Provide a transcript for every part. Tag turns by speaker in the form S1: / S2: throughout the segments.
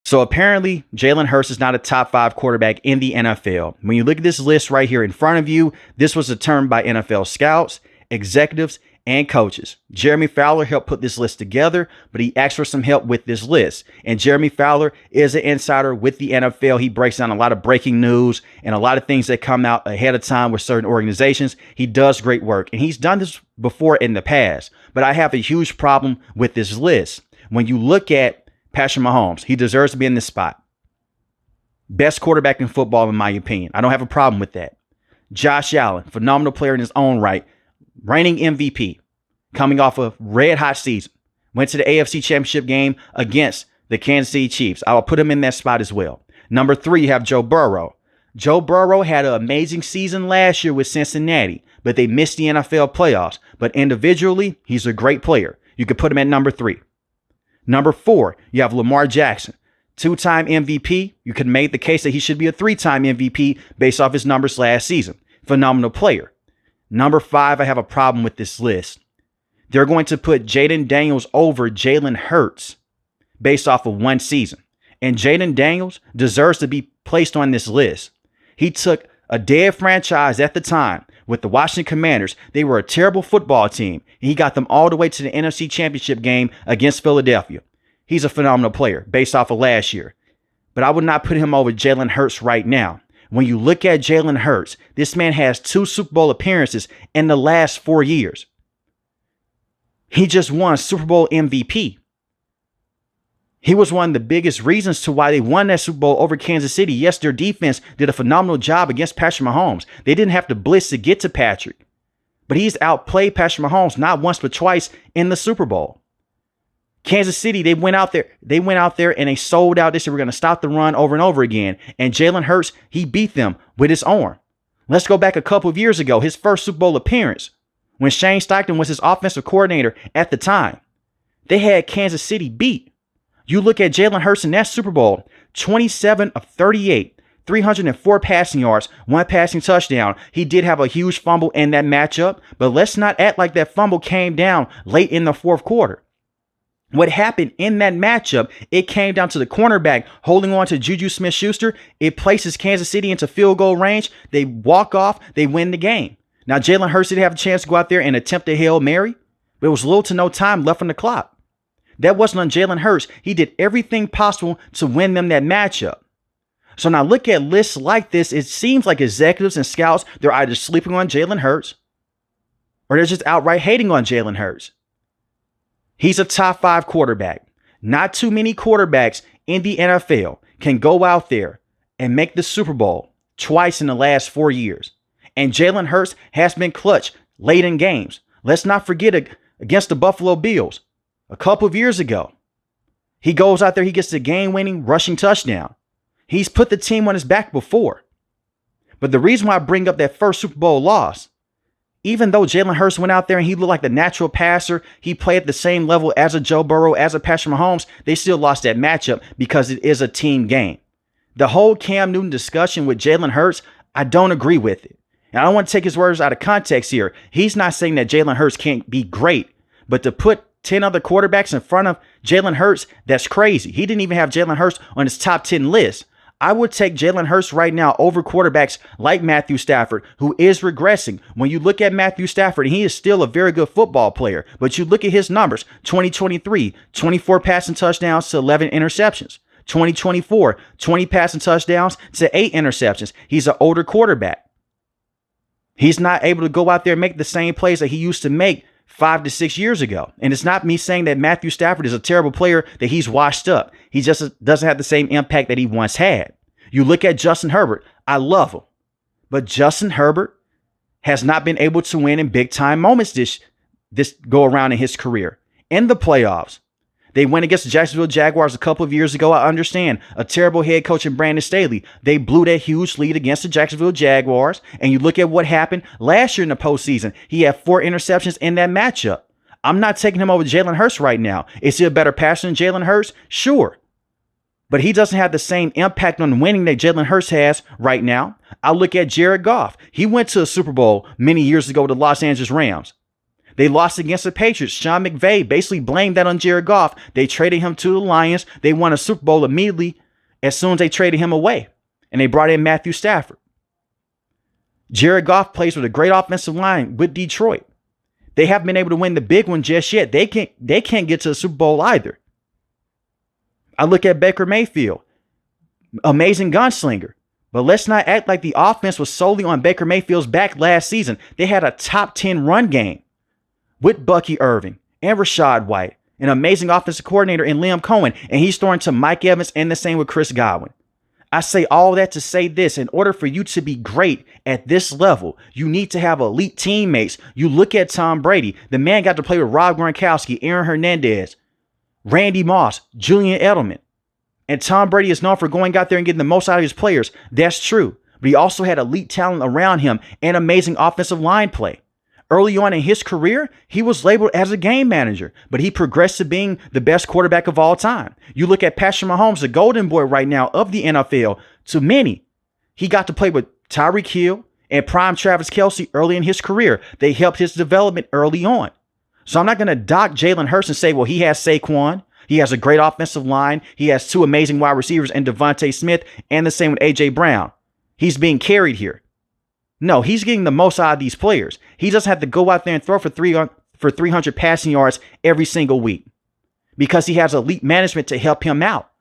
S1: So apparently, Jalen Hurts is not a top 5 quarterback in the NFL. When you look at this list right here in front of you, this was determined by NFL scouts, executives, and coaches. Jeremy Fowler helped put this list together, but he asked for some help with this list. And Jeremy Fowler is an insider with the NFL. He breaks down a lot of breaking news and a lot of things that come out ahead of time with certain organizations. He does great work, and he's done this before in the past. But I have a huge problem with this list. When you look at Patrick Mahomes, he deserves to be in this spot. Best quarterback in football, in my opinion. I don't have a problem with that. Josh Allen, phenomenal player in his own right. Reigning MVP, coming off a red hot season. Went to the AFC Championship game against the Kansas City Chiefs. I will put him in that spot as well. Number 3, you have Joe Burrow. Joe Burrow had an amazing season last year with Cincinnati, but they missed the NFL playoffs. But individually, he's a great player. You could put him at number 3. Number 4, you have Lamar Jackson, 2-time MVP. You could make the case that he should be a 3-time MVP based off his numbers last season. Phenomenal player. Number 5, I have a problem with this list. They're going to put Jayden Daniels over Jalen Hurts based off of one season. And Jayden Daniels deserves to be placed on this list. He took a dead franchise at the time with the Washington Commanders. They were a terrible football team, and he got them all the way to the NFC Championship game against Philadelphia. He's a phenomenal player based off of last year. But I would not put him over Jalen Hurts right now. When you look at Jalen Hurts, this man has 2 Super Bowl appearances in the last 4 years. He just won Super Bowl MVP. He was one of the biggest reasons to why they won that Super Bowl over Kansas City. Yes, their defense did a phenomenal job against Patrick Mahomes. They didn't have to blitz to get to Patrick. But he's outplayed Patrick Mahomes not once but twice in the Super Bowl. Kansas City, they went out there and they sold out. They said, we're going to stop the run over and over again. And Jalen Hurts, he beat them with his arm. Let's go back a couple of years ago, his first Super Bowl appearance, when Shane Steichen was his offensive coordinator at the time. They had Kansas City beat. You look at Jalen Hurts in that Super Bowl, 27 of 38, 304 passing yards, 1 passing touchdown. He did have a huge fumble in that matchup, but let's not act like that fumble came down late in the fourth quarter. What happened in that matchup, it came down to the cornerback holding on to Juju Smith-Schuster. It places Kansas City into field goal range. They walk off. They win the game. Now, Jalen Hurts did have a chance to go out there and attempt a Hail Mary, but it was little to no time left on the clock. That wasn't on Jalen Hurts. He did everything possible to win them that matchup. So now look at lists like this. It seems like executives and scouts, they're either sleeping on Jalen Hurts or they're just outright hating on Jalen Hurts. He's a top 5 quarterback. Not too many quarterbacks in the NFL can go out there and make the Super Bowl twice in the last 4 years. And Jalen Hurts has been clutch late in games. Let's not forget against the Buffalo Bills a couple of years ago. He goes out there, he gets the game-winning rushing touchdown. He's put the team on his back before. But the reason why I bring up that first Super Bowl loss, even though Jalen Hurts went out there and he looked like the natural passer, he played at the same level as a Joe Burrow, as a Patrick Mahomes, they still lost that matchup because it is a team game. The whole Cam Newton discussion with Jalen Hurts, I don't agree with it. And I don't want to take his words out of context here. He's not saying that Jalen Hurts can't be great, but to put 10 other quarterbacks in front of Jalen Hurts, that's crazy. He didn't even have Jalen Hurts on his top 10 list. I would take Jalen Hurts right now over quarterbacks like Matthew Stafford, who is regressing. When you look at Matthew Stafford, he is still a very good football player. But you look at his numbers, 2023, 24 passing touchdowns to 11 interceptions. 2024, 20 passing touchdowns to 8 interceptions. He's an older quarterback. He's not able to go out there and make the same plays that he used to make 5 to 6 years ago. And it's not me saying that Matthew Stafford is a terrible player, that he's washed up. He just doesn't have the same impact that he once had. You look at Justin Herbert. I love him. But Justin Herbert has not been able to win in big time moments this go around in his career. In the playoffs, they went against the Jacksonville Jaguars a couple of years ago. I understand. A terrible head coach in Brandon Staley. They blew that huge lead against the Jacksonville Jaguars. And you look at what happened last year in the postseason. He had 4 interceptions in that matchup. I'm not taking him over Jalen Hurts right now. Is he a better passer than Jalen Hurts? Sure. But he doesn't have the same impact on winning that Jalen Hurts has right now. I look at Jared Goff. He went to a Super Bowl many years ago with the Los Angeles Rams. They lost against the Patriots. Sean McVay basically blamed that on Jared Goff. They traded him to the Lions. They won a Super Bowl immediately as soon as they traded him away. And they brought in Matthew Stafford. Jared Goff plays with a great offensive line with Detroit. They haven't been able to win the big one just yet. They can't get to the Super Bowl either. I look at Baker Mayfield. Amazing gunslinger. But let's not act like the offense was solely on Baker Mayfield's back last season. They had a top 10 run game with Bucky Irving and Rachaad White, an amazing offensive coordinator in Liam Cohen, and he's throwing to Mike Evans and the same with Chris Godwin. I say all that to say this: in order for you to be great at this level, you need to have elite teammates. You look at Tom Brady. The man got to play with Rob Gronkowski, Aaron Hernandez, Randy Moss, Julian Edelman. And Tom Brady is known for going out there and getting the most out of his players. That's true. But he also had elite talent around him and amazing offensive line play. Early on in his career, he was labeled as a game manager, but he progressed to being the best quarterback of all time. You look at Patrick Mahomes, the golden boy right now of the NFL, to many. He got to play with Tyreek Hill and prime Travis Kelce early in his career. They helped his development early on. So I'm not going to dock Jalen Hurts and say, well, he has Saquon. He has a great offensive line. He has two amazing wide receivers in Devontae Smith and the same with A.J. Brown. He's being carried here. No, he's getting the most out of these players. He doesn't have to go out there and throw for 300 passing yards every single week because he has elite management to help him out.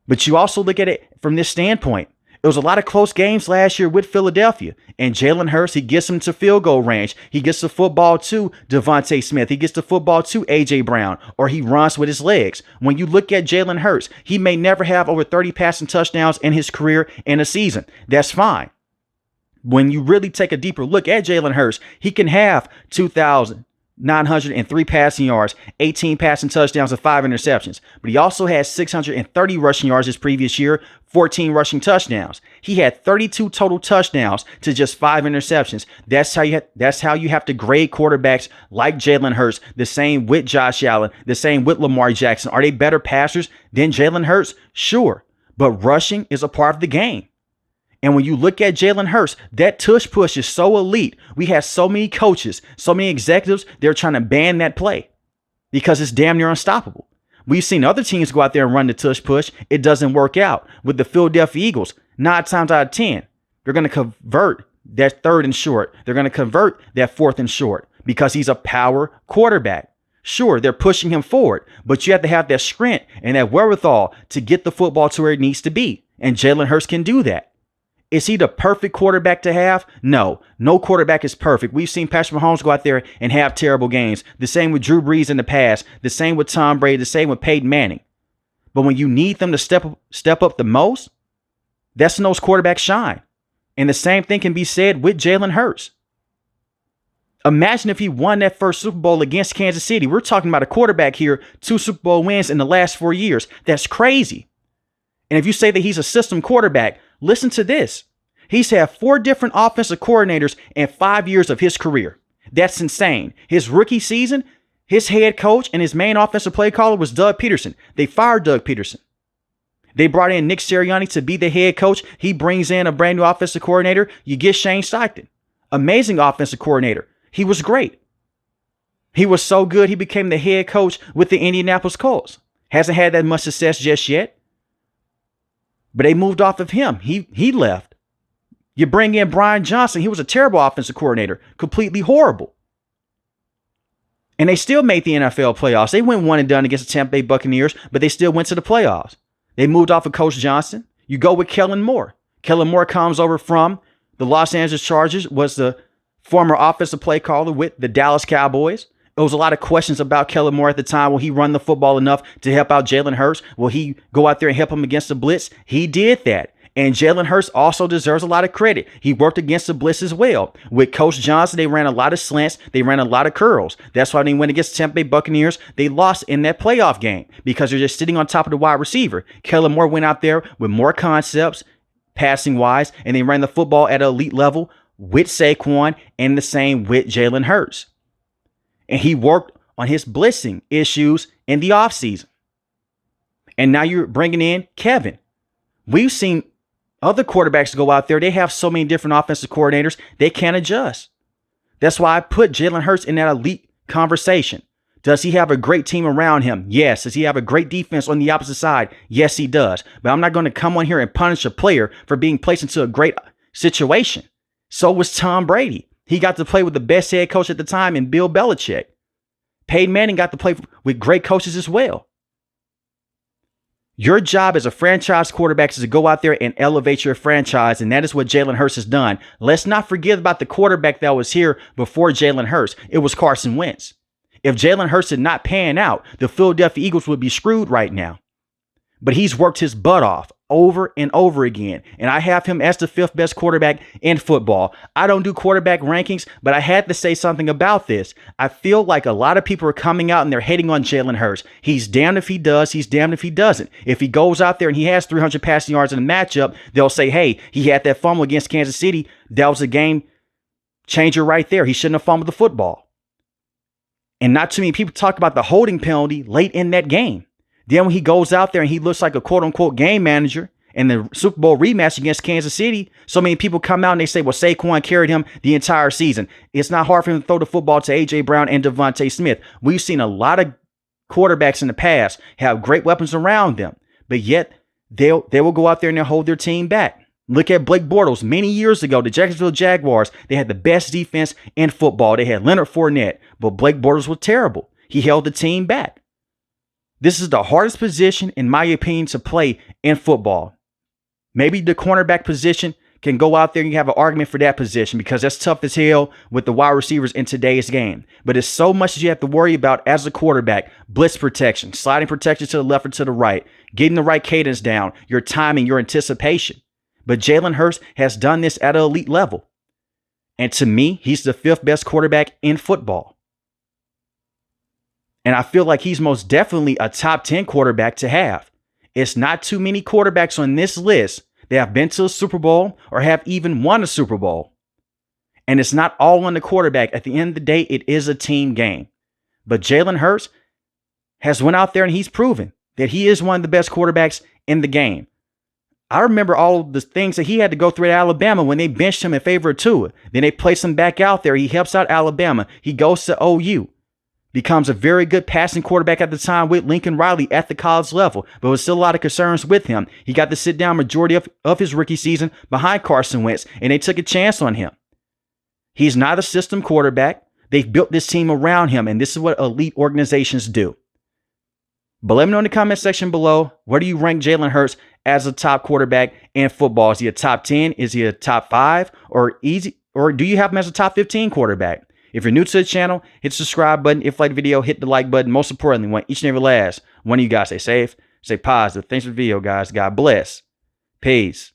S1: But you also look at it from this standpoint. It was a lot of close games last year with Philadelphia. And Jalen Hurts, he gets them to field goal range. He gets the football to Devontae Smith. He gets the football to A.J. Brown, or he runs with his legs. When you look at Jalen Hurts, he may never have over 30 passing touchdowns in his career in a season. That's fine. When you really take a deeper look at Jalen Hurts, he can have 2,903 passing yards, 18 passing touchdowns, and 5 interceptions. But he also has 630 rushing yards his previous year, 14 rushing touchdowns. He had 32 total touchdowns to just 5 interceptions. That's how you have to grade quarterbacks like Jalen Hurts. The same with Josh Allen. The same with Lamar Jackson. Are they better passers than Jalen Hurts? Sure. But rushing is a part of the game. And when you look at Jalen Hurts, that tush push is so elite. We have so many coaches, so many executives, they're trying to ban that play because it's damn near unstoppable. We've seen other teams go out there and run the tush push. It doesn't work out. With the Philadelphia Eagles, 9 times out of 10, they're going to convert that 3rd and short. They're going to convert that 4th and short because he's a power quarterback. Sure, they're pushing him forward, but you have to have that sprint and that wherewithal to get the football to where it needs to be. And Jalen Hurts can do that. Is he the perfect quarterback to have? No quarterback is perfect. We've seen Patrick Mahomes go out there and have terrible games. The same with Drew Brees in the past. The same with Tom Brady. The same with Peyton Manning. But when you need them to step up the most, that's when those quarterbacks shine. And the same thing can be said with Jalen Hurts. Imagine if he won that first Super Bowl against Kansas City. We're talking about a quarterback here, 2 Super Bowl wins in the last 4 years. That's crazy. And if you say that he's a system quarterback, listen to this. He's had 4 different offensive coordinators in 5 years of his career. That's insane. His rookie season, his head coach and his main offensive play caller was Doug Peterson. They fired Doug Peterson. They brought in Nick Sirianni to be the head coach. He brings in a brand new offensive coordinator. You get Shane Steichen. Amazing offensive coordinator. He was great. He was so good, he became the head coach with the Indianapolis Colts. Hasn't had that much success just yet. But they moved off of him. He left. You bring in Brian Johnson. He was a terrible offensive coordinator. Completely horrible. And they still made the NFL playoffs. They went 1-and-done against the Tampa Bay Buccaneers, but they still went to the playoffs. They moved off of Coach Johnson. You go with Kellen Moore. Kellen Moore comes over from the Los Angeles Chargers, was the former offensive play caller with the Dallas Cowboys. There was a lot of questions about Kellen Moore at the time. Will he run the football enough to help out Jalen Hurts? Will he go out there and help him against the blitz? He did that. And Jalen Hurts also deserves a lot of credit. He worked against the blitz as well. With Coach Johnson, they ran a lot of slants. They ran a lot of curls. That's why they went against the Tampa Bay Buccaneers. They lost in that playoff game because they're just sitting on top of the wide receiver. Kellen Moore went out there with more concepts, passing wise, and they ran the football at an elite level with Saquon and the same with Jalen Hurts. And he worked on his blitzing issues in the offseason. And now you're bringing in Kevin. We've seen other quarterbacks go out there. They have so many different offensive coordinators. They can't adjust. That's why I put Jalen Hurts in that elite conversation. Does he have a great team around him? Yes. Does he have a great defense on the opposite side? Yes, he does. But I'm not going to come on here and punish a player for being placed into a great situation. So was Tom Brady. He got to play with the best head coach at the time in Bill Belichick. Peyton Manning got to play with great coaches as well. Your job as a franchise quarterback is to go out there and elevate your franchise, and that is what Jalen Hurts has done. Let's not forget about the quarterback that was here before Jalen Hurts. It was Carson Wentz. If Jalen Hurts did not pan out, the Philadelphia Eagles would be screwed right now. But he's worked his butt off over and over again, and I have him as the 5th best quarterback in football. I don't do quarterback rankings, but I had to say something about this. I feel like a lot of people are coming out and they're hating on Jalen Hurts. He's damned if he does, he's damned if he doesn't. If he goes out there and he has 300 passing yards in a matchup, they'll say, hey, he had that fumble against Kansas City. That was a game changer right there. He shouldn't have fumbled the football. And not too many people talk about the holding penalty late in that game. Then when he goes out there and he looks like a quote unquote game manager in the Super Bowl rematch against Kansas City, so many people come out and they say, well, Saquon carried him the entire season. It's not hard for him to throw the football to A.J. Brown and Devontae Smith. We've seen a lot of quarterbacks in the past have great weapons around them, but yet they will go out there and they'll hold their team back. Look at Blake Bortles. Many years ago, the Jacksonville Jaguars, they had the best defense in football. They had Leonard Fournette, but Blake Bortles was terrible. He held the team back. This is the hardest position, in my opinion, to play in football. Maybe the cornerback position can go out there and you have an argument for that position because that's tough as hell with the wide receivers in today's game. But it's so much that you have to worry about as a quarterback. Blitz protection, sliding protection to the left or to the right, getting the right cadence down, your timing, your anticipation. But Jalen Hurts has done this at an elite level. And to me, he's the 5th best quarterback in football. And I feel like he's most definitely a top 10 quarterback to have. It's not too many quarterbacks on this list that have been to a Super Bowl or have even won a Super Bowl. And it's not all on the quarterback. At the end of the day, it is a team game. But Jalen Hurts has went out there and he's proven that he is one of the best quarterbacks in the game. I remember all the things that he had to go through at Alabama when they benched him in favor of Tua. Then they place him back out there. He helps out Alabama. He goes to OU. Becomes a very good passing quarterback at the time with Lincoln Riley at the college level, but there was still a lot of concerns with him. He got to sit down majority of his rookie season behind Carson Wentz, and they took a chance on him. He's not a system quarterback. They've built this team around him, and this is what elite organizations do. But let me know in the comment section below, where do you rank Jalen Hurts as a top quarterback in football? Is he a top 10? Is he a top 5? Or do you have him as a top 15 quarterback? If you're new to the channel, hit the subscribe button. If you like the video, hit the like button. Most importantly, want each and every last one of you guys stay safe, stay positive. Thanks for the video, guys. God bless. Peace.